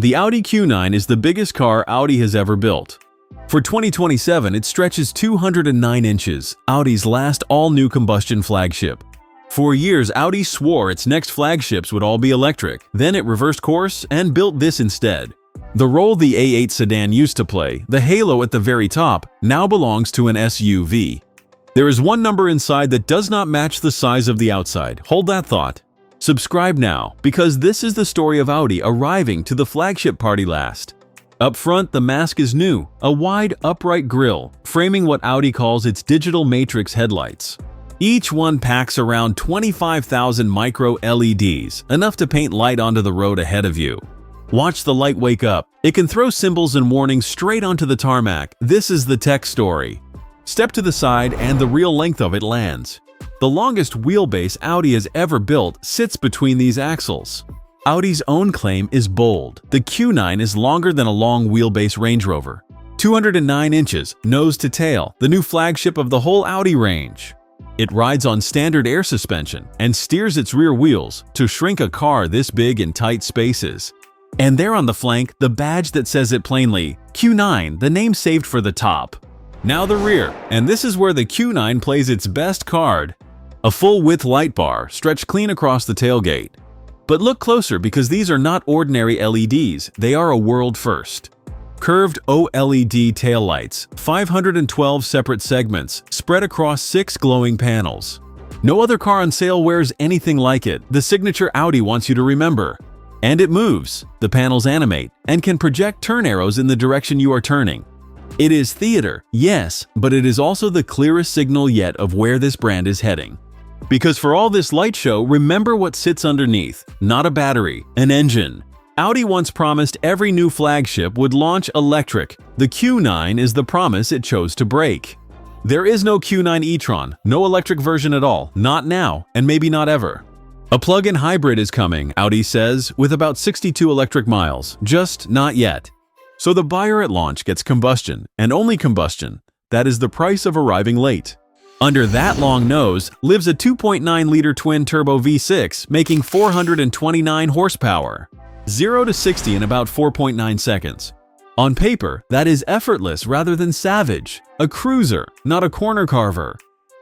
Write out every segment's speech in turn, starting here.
The Audi Q9 is the biggest car Audi has ever built. For 2027, it stretches 209 inches, Audi's last all-new combustion flagship. For years, Audi swore its next flagships would all be electric, then it reversed course and built this instead. The role the A8 sedan used to play, the halo at the very top, now belongs to an SUV. There is one number inside that does not match the size of the outside. Hold that thought. Subscribe now, because this is the story of Audi arriving to the flagship party last. Up front, the mask is new, a wide, upright grille, framing what Audi calls its digital matrix headlights. Each one packs around 25,000 micro LEDs, enough to paint light onto the road ahead of you. Watch the light wake up. It can throw symbols and warnings straight onto the tarmac. This is the tech story. Step to the side and the real length of it lands. The longest wheelbase Audi has ever built sits between these axles. Audi's own claim is bold. The Q9 is longer than a long wheelbase Range Rover. 209 inches, nose to tail, the new flagship of the whole Audi range. It rides on standard air suspension and steers its rear wheels to shrink a car this big in tight spaces. And there on the flank, the badge that says it plainly, Q9, the name saved for the top. Now the rear, and this is where the Q9 plays its best card. A full-width light bar stretched clean across the tailgate. But look closer, because these are not ordinary LEDs, they are a world first. Curved OLED taillights, 512 separate segments, spread across 6 glowing panels. No other car on sale wears anything like it, the signature Audi wants you to remember. And it moves, the panels animate, and can project turn arrows in the direction you are turning. It is theater, yes, but it is also the clearest signal yet of where this brand is heading. Because for all this light show, remember what sits underneath, not a battery, an engine. Audi once promised every new flagship would launch electric. The Q9 is the promise it chose to break. There is no Q9 e-tron, no electric version at all, not now, and maybe not ever. A plug-in hybrid is coming, Audi says, with about 62 electric miles, just not yet. So the buyer at launch gets combustion, and only combustion. That is the price of arriving late. Under that long nose lives a 2.9-liter twin-turbo V6 making 429 horsepower. 0 to 60 in about 4.9 seconds. On paper, that is effortless rather than savage. A cruiser, not a corner carver.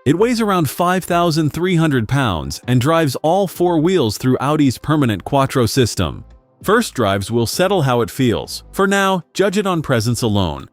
It weighs around 5,300 pounds and drives all 4 wheels through Audi's permanent quattro system. First drives will settle how it feels. For now, judge it on presence alone.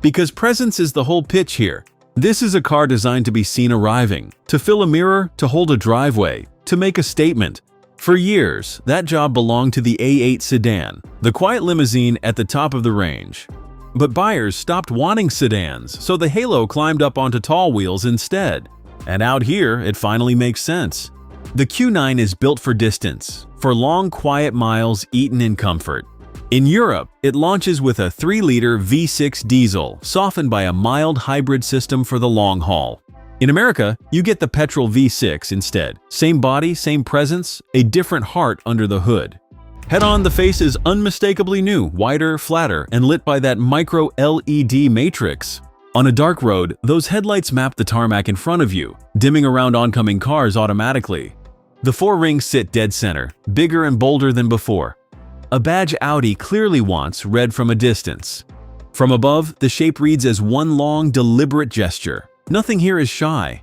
Because presence is the whole pitch here. This is a car designed to be seen arriving, to fill a mirror, to hold a driveway, to make a statement. For years, that job belonged to the A8 sedan, the quiet limousine at the top of the range. But buyers stopped wanting sedans, so the halo climbed up onto tall wheels instead. And out here, it finally makes sense. The Q9 is built for distance, for long, quiet miles eaten in comfort. In Europe, it launches with a 3-liter V6 diesel, softened by a mild hybrid system for the long haul. In America, you get the petrol V6 instead. Same body, same presence, a different heart under the hood. Head-on, the face is unmistakably new, wider, flatter, and lit by that micro LED matrix. On a dark road, those headlights map the tarmac in front of you, dimming around oncoming cars automatically. The 4 rings sit dead center, bigger and bolder than before. A badge Audi clearly wants read from a distance. From above, the shape reads as one long, deliberate gesture. Nothing here is shy.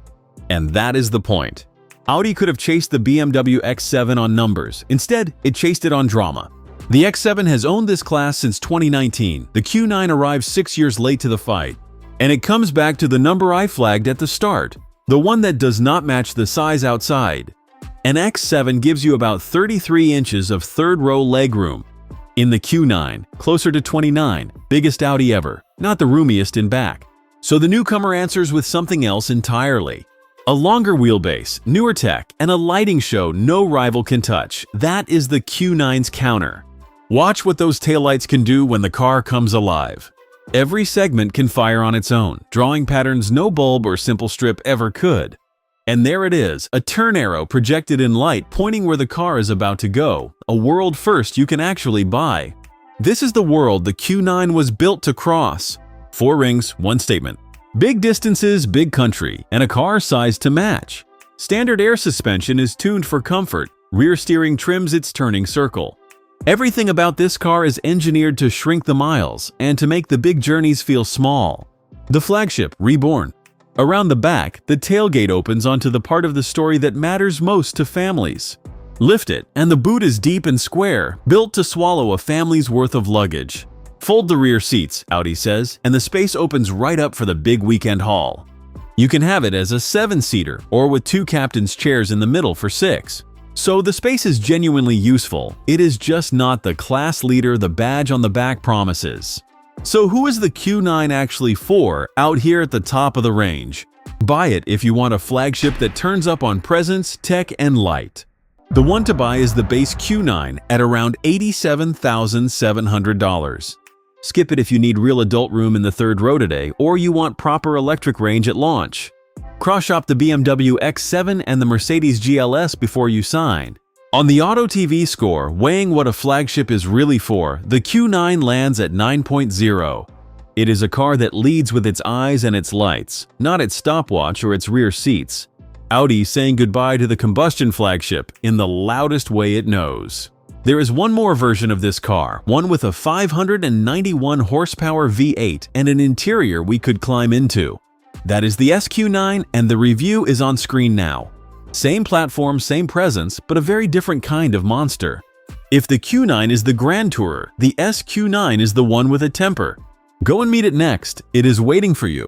And that is the point. Audi could have chased the BMW X7 on numbers. Instead, it chased it on drama. The X7 has owned this class since 2019. The Q9 arrives 6 years late to the fight. And it comes back to the number I flagged at the start, the one that does not match the size outside. An X7 gives you about 33 inches of third-row legroom. In the Q9, closer to 29, biggest Audi ever, not the roomiest in back. So the newcomer answers with something else entirely. A longer wheelbase, newer tech, and a lighting show no rival can touch. That is the Q9's counter. Watch what those taillights can do when the car comes alive. Every segment can fire on its own, drawing patterns no bulb or simple strip ever could. And there it is, a turn arrow projected in light pointing where the car is about to go, a world first you can actually buy. This is the world the Q9 was built to cross. 4 rings, 1 statement. Big distances, big country, and a car sized to match. Standard air suspension is tuned for comfort, rear steering trims its turning circle. Everything about this car is engineered to shrink the miles and to make the big journeys feel small. The Flagship Reborn. Around the back, the tailgate opens onto the part of the story that matters most to families. Lift it, and the boot is deep and square, built to swallow a family's worth of luggage. Fold the rear seats, Audi says, and the space opens right up for the big weekend haul. You can have it as a 7-seater or with 2 captain's chairs in the middle for 6. So the space is genuinely useful. It is just not the class leader the badge on the back promises. So who is the Q9 actually for out here at the top of the range? Buy it if you want a flagship that turns up on presence, tech, and light. The one to buy is the base Q9 at around $87,700. Skip it if you need real adult room in the third row today or you want proper electric range at launch. Cross-shop the BMW X7 and the Mercedes GLS before you sign. On the Auto TV score, weighing what a flagship is really for, the Q9 lands at 9.0. It is a car that leads with its eyes and its lights, not its stopwatch or its rear seats. Audi saying goodbye to the combustion flagship in the loudest way it knows. There is one more version of this car, one with a 591 horsepower V8 and an interior we could climb into. That is the SQ9, and the review is on screen now. Same platform, same presence, but a very different kind of monster. If the Q9 is the Grand Tourer, the SQ9 is the one with a temper. Go and meet it next. It is waiting for you.